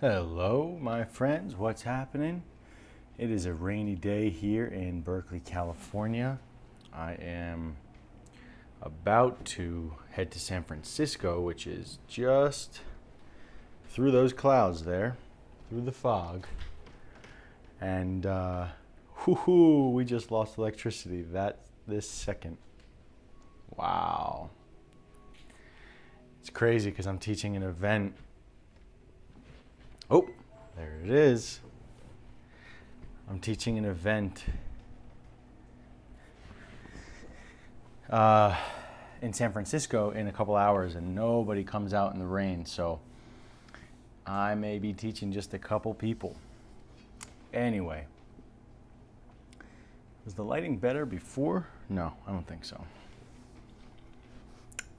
Hello, my friends. What's happening? It is a rainy day here in Berkeley, California. I am about to head to San Francisco, which is just through those clouds there, through the fog. And we just lost electricity this second. Wow. It's crazy because I'm teaching an event. Oh, there it is. I'm teaching an event in San Francisco in a couple hours, and nobody comes out in the rain, so I may be teaching just a couple people. Anyway, was the lighting better before? No, I don't think so.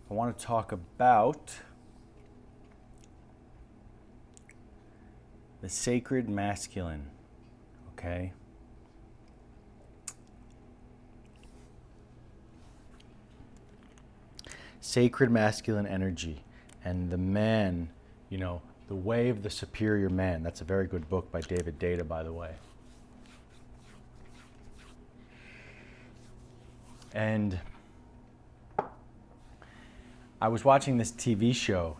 I want to talk about the sacred masculine, okay? Sacred masculine energy and the man, the way of the superior man. That's a very good book by David Data, by the way. And I was watching this TV show.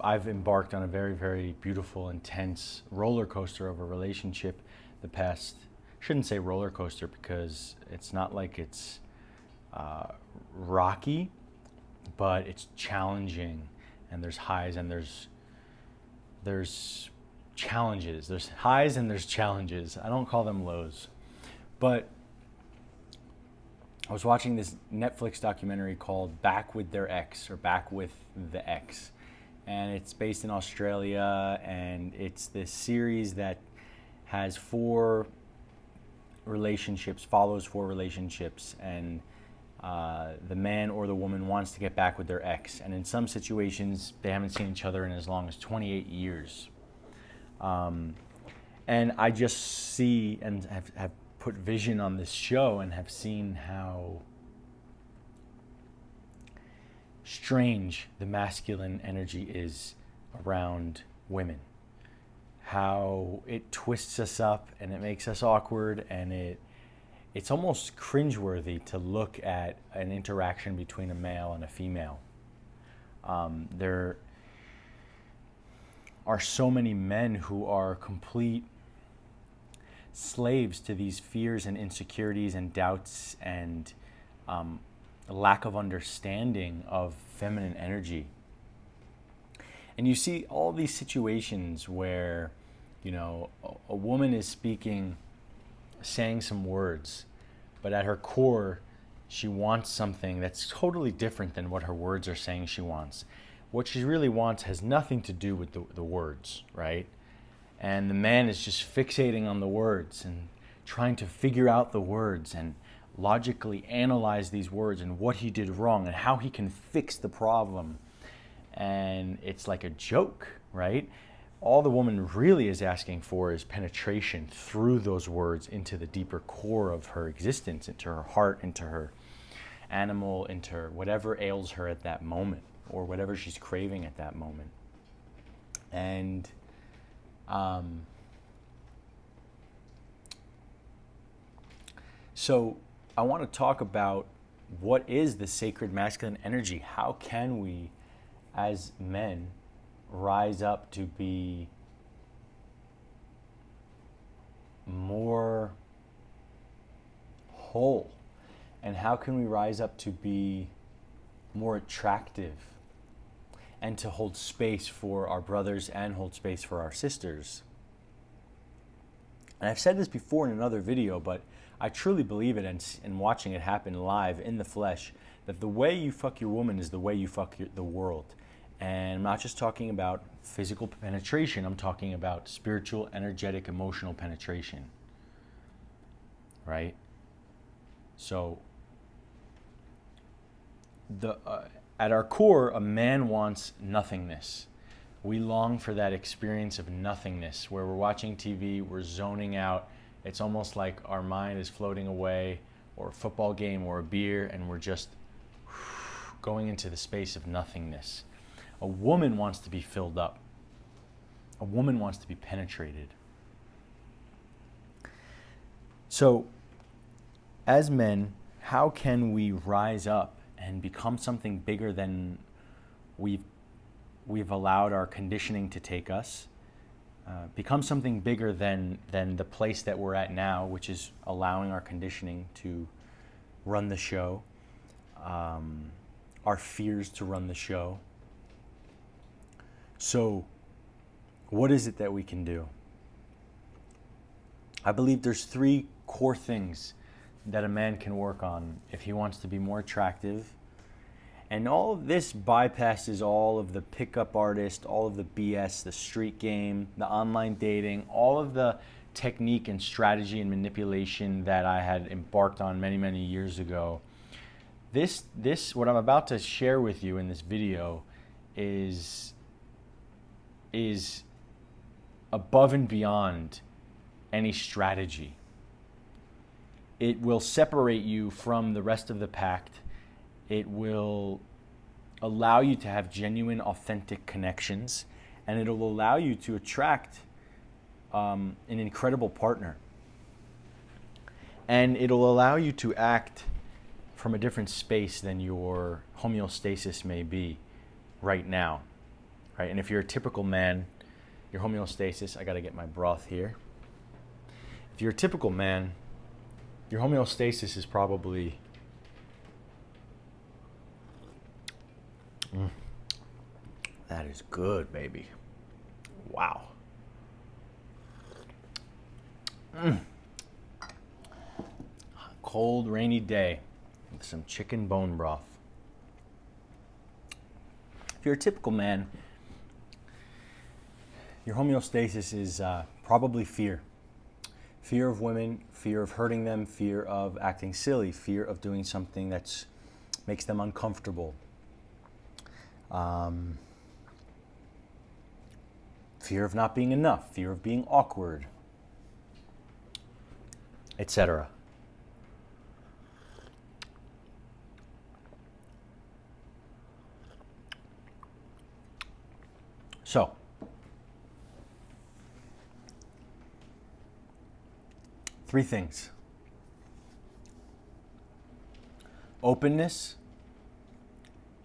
I've embarked on a very, very beautiful, intense roller coaster of a relationship the past, shouldn't say roller coaster because it's not like it's rocky, but it's challenging, and there's highs and there's challenges. There's highs and there's challenges. I don't call them lows. But I was watching this Netflix documentary called Back with Their Ex, or Back with the Ex. And it's based in Australia, and it's this series that has follows four relationships, and the man or the woman wants to get back with their ex. And in some situations, they haven't seen each other in as long as 28 years. And I just see and have put vision on this show and have seen how strange the masculine energy is around women. How it twists us up and it makes us awkward, and it's almost cringeworthy to look at an interaction between a male and a female. There are so many men who are complete slaves to these fears and insecurities and doubts and lack of understanding of feminine energy. And you see all these situations where, a woman is speaking, saying some words, but at her core, she wants something that's totally different than what her words are saying she wants. What she really wants has nothing to do with the words, right? And the man is just fixating on the words and trying to figure out the words and logically analyze these words and what he did wrong and how he can fix the problem. And it's like a joke, right? All the woman really is asking for is penetration through those words into the deeper core of her existence, into her heart, into her animal, into whatever ails her at that moment or whatever she's craving at that moment. And so I want to talk about what is the sacred masculine energy. How can we, as men, rise up to be more whole? And how can we rise up to be more attractive and to hold space for our brothers and hold space for our sisters? And I've said this before in another video, but I truly believe it, and watching it happen live in the flesh, that the way you fuck your woman is the way you fuck the world. And I'm not just talking about physical penetration, I'm talking about spiritual, energetic, emotional penetration. Right? So, at our core, a man wants nothingness. We long for that experience of nothingness, where we're watching TV, we're zoning out. It's almost like our mind is floating away, or a football game, or a beer, and we're just going into the space of nothingness. A woman wants to be filled up. A woman wants to be penetrated. So, as men, how can we rise up and become something bigger than we've allowed our conditioning to take us? Become something bigger than the place that we're at now, which is allowing our conditioning to run the show, our fears to run the show. So, what is it that we can do? I believe there's 3 core things that a man can work on if he wants to be more attractive. And all of this bypasses all of the pickup artist, all of the BS, the street game, the online dating, all of the technique and strategy and manipulation that I had embarked on many, many years ago. This what I'm about to share with you in this video is above and beyond any strategy. It will separate you from the rest of the pack. It will allow you to have genuine, authentic connections, and it'll allow you to attract an incredible partner. And it'll allow you to act from a different space than your homeostasis may be right now. Right? And if you're a typical man, your homeostasis, I gotta get my broth here. If you're a typical man, your homeostasis is probably that is good, baby. Wow. Cold, rainy day with some chicken bone broth. If you're a typical man, your homeostasis is probably fear. Fear of women, fear of hurting them, fear of acting silly, fear of doing something that makes them uncomfortable. Fear of not being enough, fear of being awkward, etc. So, three things: openness,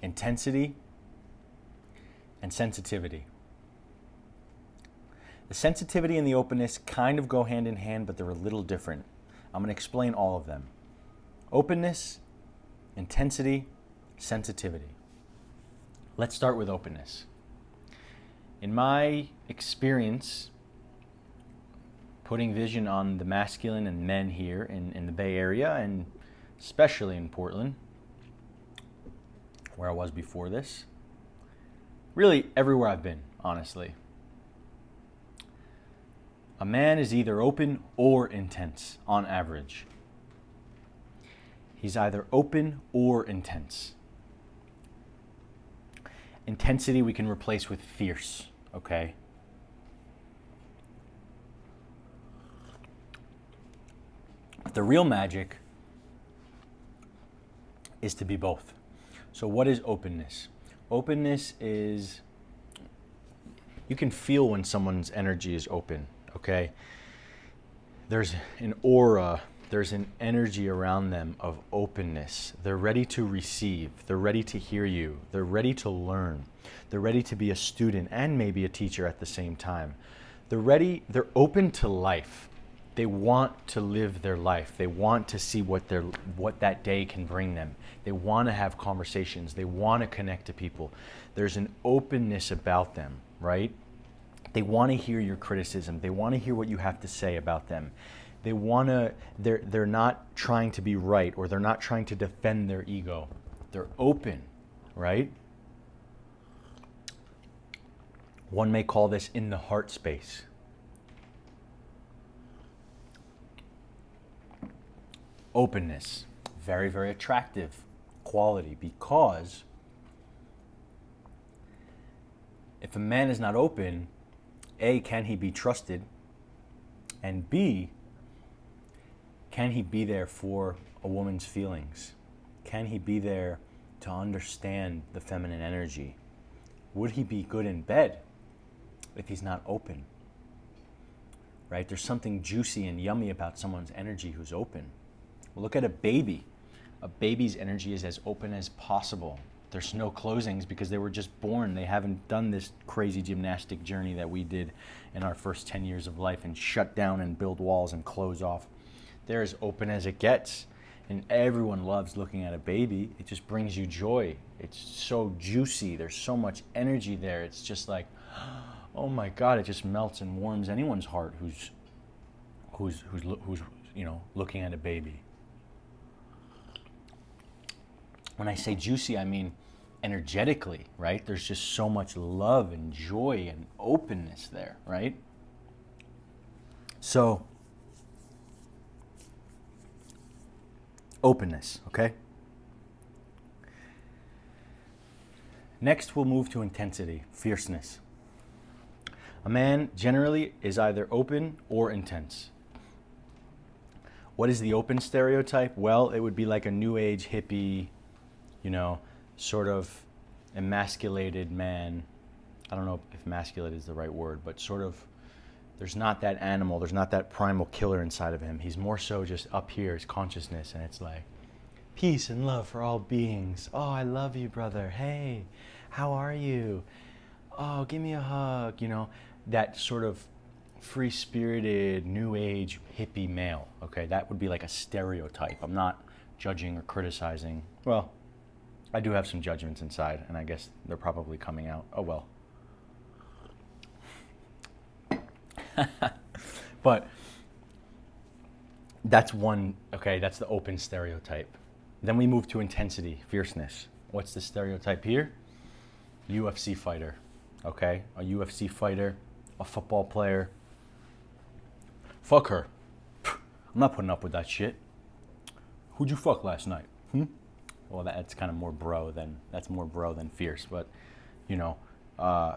intensity, and sensitivity. The sensitivity and the openness kind of go hand in hand, but they're a little different. I'm going to explain all of them. Openness, intensity, sensitivity. Let's start with openness. In my experience, putting vision on the masculine and men here in the Bay Area, and especially in Portland, where I was before this, really everywhere I've been, honestly. A man is either open or intense on average. He's either open or intense. Intensity we can replace with fierce, okay? But the real magic is to be both. So what is openness? Openness is, you can feel when someone's energy is open, okay? There's an aura, there's an energy around them of openness. They're ready to receive, they're ready to hear you, they're ready to learn, they're ready to be a student and maybe a teacher at the same time. They're open to life. They want to live their life. They want to see what that day can bring them. They want to have conversations. They want to connect to people. There's an openness about them, right? They want to hear your criticism. They want to hear what you have to say about them. They're not trying to be right, or they're not trying to defend their ego. They're open, right? One may call this in the heart space. Openness, very, very attractive quality, because if a man is not open, A, can he be trusted? And B, can he be there for a woman's feelings? Can he be there to understand the feminine energy? Would he be good in bed? if he's not open, right? There's something juicy and yummy about someone's energy who's open. Well, look at a baby. A baby's energy is as open as possible. There's no closings because they were just born. They haven't done this crazy gymnastic journey that we did in our first 10 years of life and shut down and build walls and close off. They're as open as it gets. And everyone loves looking at a baby. It just brings you joy. It's so juicy. There's so much energy there. It's just like, oh my God, it just melts and warms anyone's heart who's looking at a baby. When I say juicy, I mean energetically, right? There's just so much love and joy and openness there, right? So, openness, okay? Next, we'll move to intensity, fierceness. A man generally is either open or intense. What is the open stereotype? Well, it would be like a new age hippie, sort of emasculated man. I don't know if emasculate is the right word, but sort of, there's not that animal, there's not that primal killer inside of him. He's more so just up here, his consciousness, and it's like, peace and love for all beings. Oh, I love you, brother. Hey, how are you? Oh, give me a hug. That sort of free-spirited, new age, hippie male. Okay, that would be like a stereotype. I'm not judging or criticizing. Well, I do have some judgments inside, and I guess they're probably coming out. Oh, well. But that's one, okay, that's the open stereotype. Then we move to intensity, fierceness. What's the stereotype here? UFC fighter, okay? A UFC fighter, a football player. Fuck her. I'm not putting up with that shit. Who'd you fuck last night? Well, that's kind of more bro than fierce, but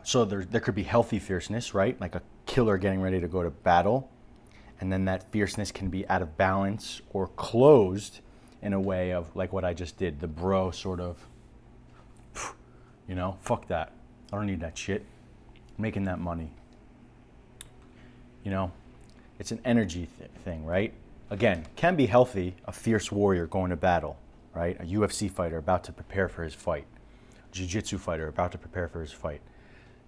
so there could be healthy fierceness, right? Like a killer getting ready to go to battle, and then that fierceness can be out of balance or closed in a way of like what I just did, the bro sort of, fuck that. I don't need that shit. I'm making that money. It's an energy thing, right? Again, can be healthy, a fierce warrior going to battle, right? A UFC fighter about to prepare for his fight. Jiu-jitsu fighter about to prepare for his fight.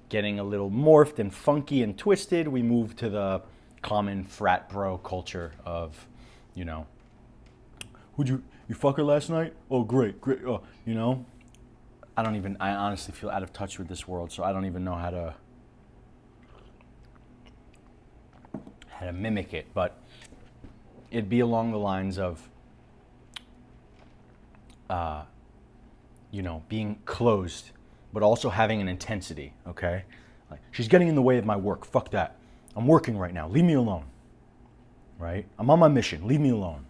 Getting a little morphed and funky and twisted, we move to the common frat bro culture of, who'd you fuck her last night? Oh, great. Oh, I honestly feel out of touch with this world, so I don't even know how to mimic it, but it'd be along the lines of, being closed, but also having an intensity, okay? Like, she's getting in the way of my work. Fuck that. I'm working right now. Leave me alone, right? I'm on my mission. Leave me alone.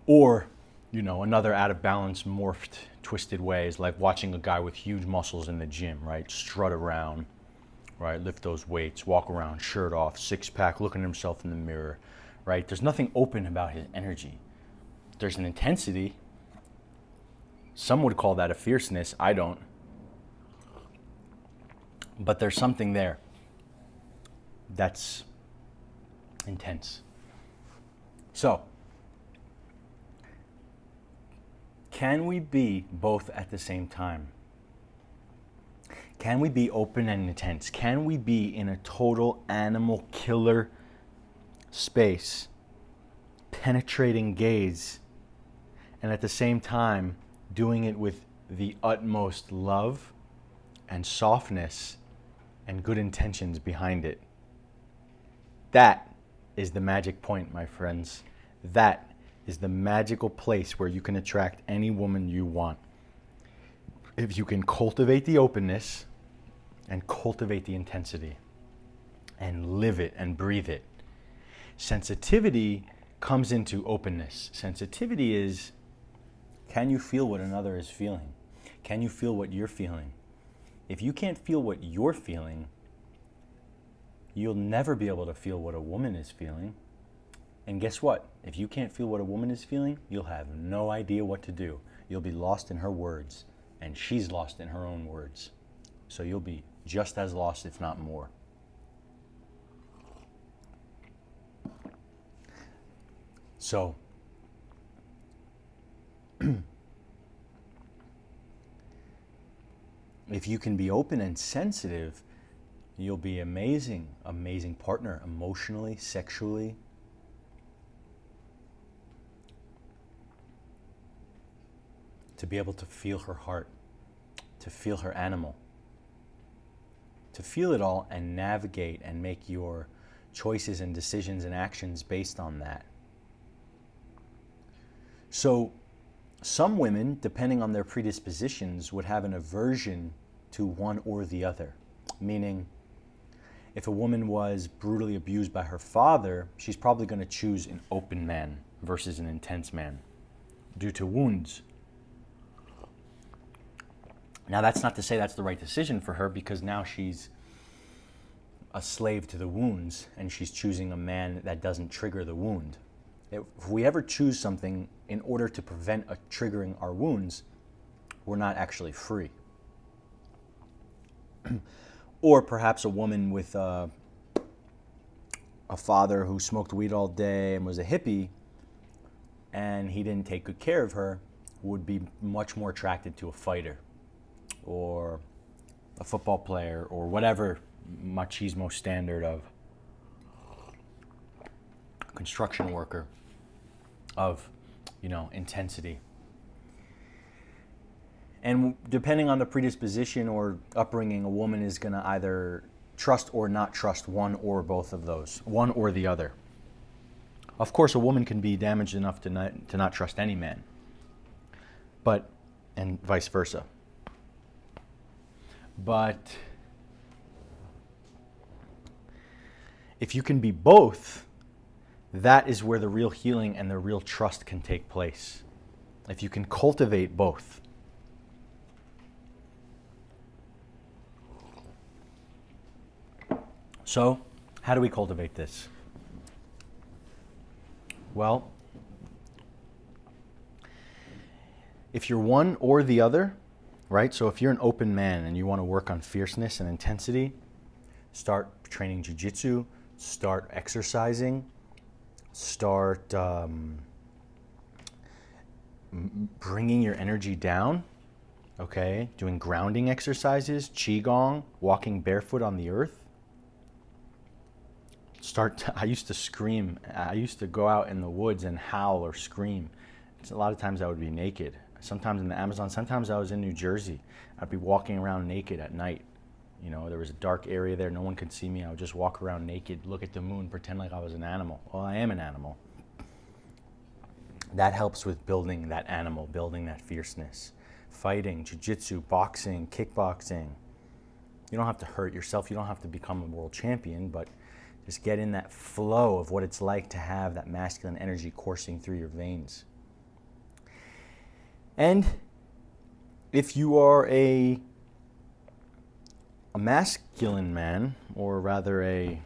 Or, another out of balance, morphed, twisted way is like watching a guy with huge muscles in the gym, right? Strut around, right? Lift those weights, walk around, shirt off, six-pack, looking at himself in the mirror, right? There's nothing open about his energy. There's an intensity. Some would call that a fierceness. I don't. But there's something there that's intense. So, can we be both at the same time? Can we be open and intense? Can we be in a total animal killer space, penetrating gaze, and at the same time doing it with the utmost love and softness and good intentions behind it? That is the magic point, my friends. That is the magical place where you can attract any woman you want. If you can cultivate the openness and cultivate the intensity and live it and breathe it. Sensitivity comes into openness. Sensitivity is, can you feel what another is feeling? Can you feel what you're feeling? If you can't feel what you're feeling, you'll never be able to feel what a woman is feeling. And guess what? If you can't feel what a woman is feeling, you'll have no idea what to do. You'll be lost in her words. and she's lost in her own words. So you'll be just as lost, if not more. So, if you can be open and sensitive, you'll be amazing, amazing partner, emotionally, sexually. To be able to feel her heart, to feel her animal, to feel it all and navigate and make your choices and decisions and actions based on that. So some women, depending on their predispositions, would have an aversion to one or the other. Meaning, if a woman was brutally abused by her father, she's probably going to choose an open man versus an intense man due to wounds. Now, that's not to say that's the right decision for her, because now she's a slave to the wounds and she's choosing a man that doesn't trigger the wound. If we ever choose something in order to prevent triggering our wounds, we're not actually free. Or perhaps a woman with a father who smoked weed all day and was a hippie, and he didn't take good care of her, would be much more attracted to a fighter or a football player or whatever machismo standard of construction worker of, intensity. And depending on the predisposition or upbringing, a woman is going to either trust or not trust one or both of those, one or the other. Of course, a woman can be damaged enough to not trust any man, and vice versa. But if you can be both, that is where the real healing and the real trust can take place. If you can cultivate both. So, how do we cultivate this? Well, if you're one or the other, right? So if you're an open man and you want to work on fierceness and intensity, start training jiu-jitsu, start exercising, start bringing your energy down, okay? Doing grounding exercises, qigong, walking barefoot on the earth. I used to scream. I used to go out in the woods and howl or scream. A lot of times I would be naked. Sometimes in the Amazon, sometimes I was in New Jersey. I'd be walking around naked at night. There was a dark area there. No one could see me. I would just walk around naked, look at the moon, pretend like I was an animal. Well, I am an animal. That helps with building that animal, building that fierceness. Fighting, jiu-jitsu, boxing, kickboxing. You don't have to hurt yourself. You don't have to become a world champion, but just get in that flow of what it's like to have that masculine energy coursing through your veins. And if you are a masculine man, or rather a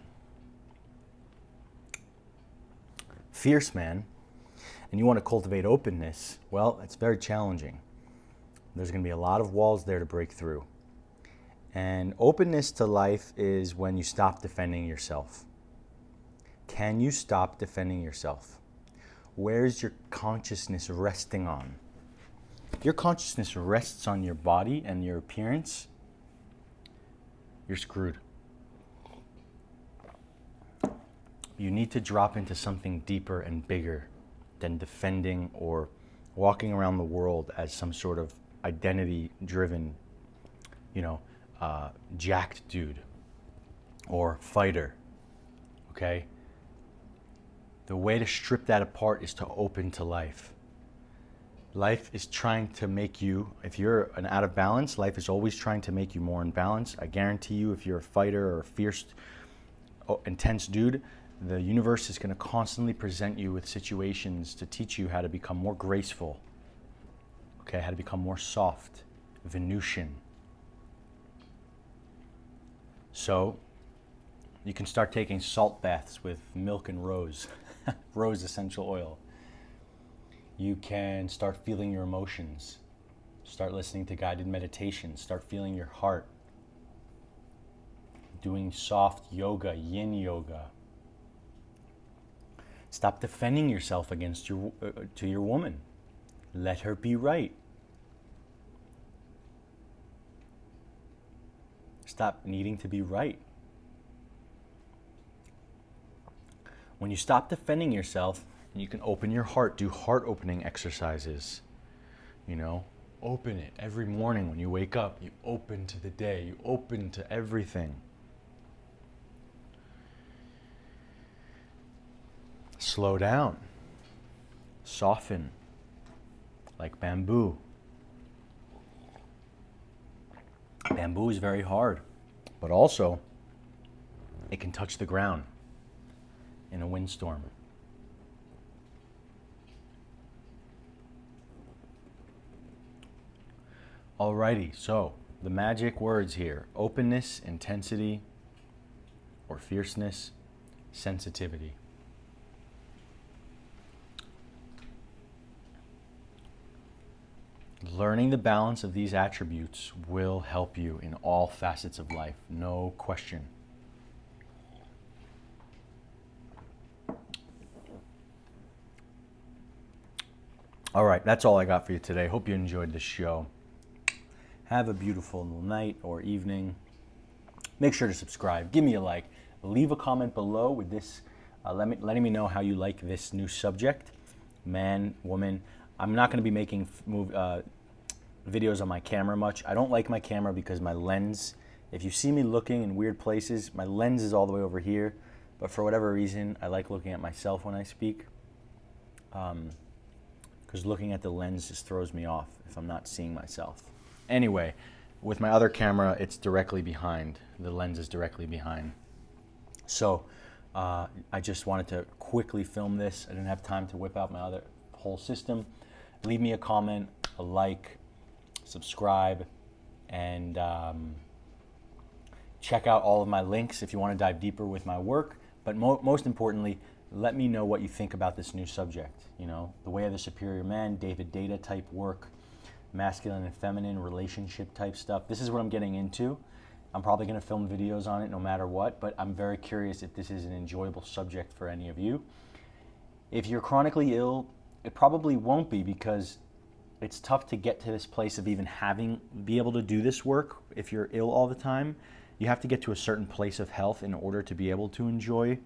fierce man, and you want to cultivate openness, well, it's very challenging. There's going to be a lot of walls there to break through. And openness to life is when you stop defending yourself. Can you stop defending yourself? Where's your consciousness resting on? If your consciousness rests on your body and your appearance, you're screwed. You need to drop into something deeper and bigger than defending or walking around the world as some sort of identity-driven, jacked dude or fighter, okay? The way to strip that apart is to open to life. Life is trying to make you, if you're an out of balance, life is always trying to make you more in balance. I guarantee you, if you're a fighter or a fierce, intense dude, the universe is going to constantly present you with situations to teach you how to become more graceful, okay, how to become more soft, Venusian. So you can start taking salt baths with milk and rose, rose essential oil. You can start feeling your emotions. Start listening to guided meditation. Start feeling your heart. Doing soft yoga, yin yoga. Stop defending yourself against to your woman. Let her be right. Stop needing to be right. When you stop defending yourself, you can open your heart, do heart opening exercises. You know, open it every morning when you wake up. You open to the day, you open to everything. Slow down. Soften like bamboo. Bamboo is very hard, but also it can touch the ground in a windstorm. Alrighty, so the magic words here: openness, intensity, or fierceness, sensitivity. Learning the balance of these attributes will help you in all facets of life, no question. All right, that's all I got for you today. Hope you enjoyed the show. Have a beautiful night or evening. Make sure to subscribe. Give me a like. Leave a comment below with this, letting me know how you like this new subject. Man, woman. I'm not going to be making videos on my camera much. I don't like my camera because my lens, if you see me looking in weird places, my lens is all the way over here. But for whatever reason, I like looking at myself when I speak. Because looking at the lens just throws me off if I'm not seeing myself. Anyway, with my other camera, it's directly behind. The lens is directly behind. So I just wanted to quickly film this. I didn't have time to whip out my other whole system. Leave me a comment, a like, subscribe, and check out all of my links if you want to dive deeper with my work. But most importantly, let me know what you think about this new subject. You know, the way of the superior man, David Data type work, masculine and feminine relationship type stuff. This is what I'm getting into. I'm probably going to film videos on it no matter what, but I'm very curious if this is an enjoyable subject for any of you. If you're chronically ill, it probably won't be, because it's tough to get to this place of even be able to do this work. If you're ill all the time, you have to get to a certain place of health in order to be able to enjoy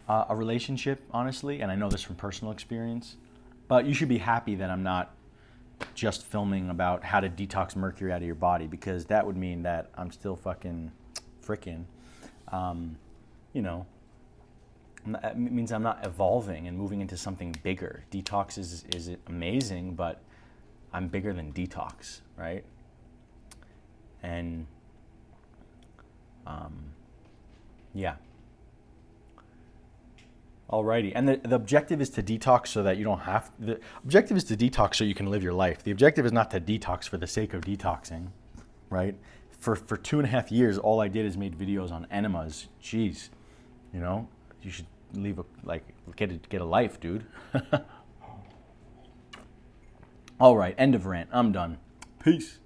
a relationship, honestly. And I know this from personal experience, but you should be happy that I'm not just filming about how to detox mercury out of your body, because that would mean that I'm still fucking frickin', you know, it means I'm not evolving and moving into something bigger. Detox is amazing, but I'm bigger than detox, right? And yeah. Alrighty, and the objective is to detox so that you don't have, the objective is to detox so you can live your life. The objective is not to detox for the sake of detoxing, right? For 2.5 years, all I did is made videos on enemas. Jeez, you know, you should get a life, dude. All right, end of rant. I'm done. Peace.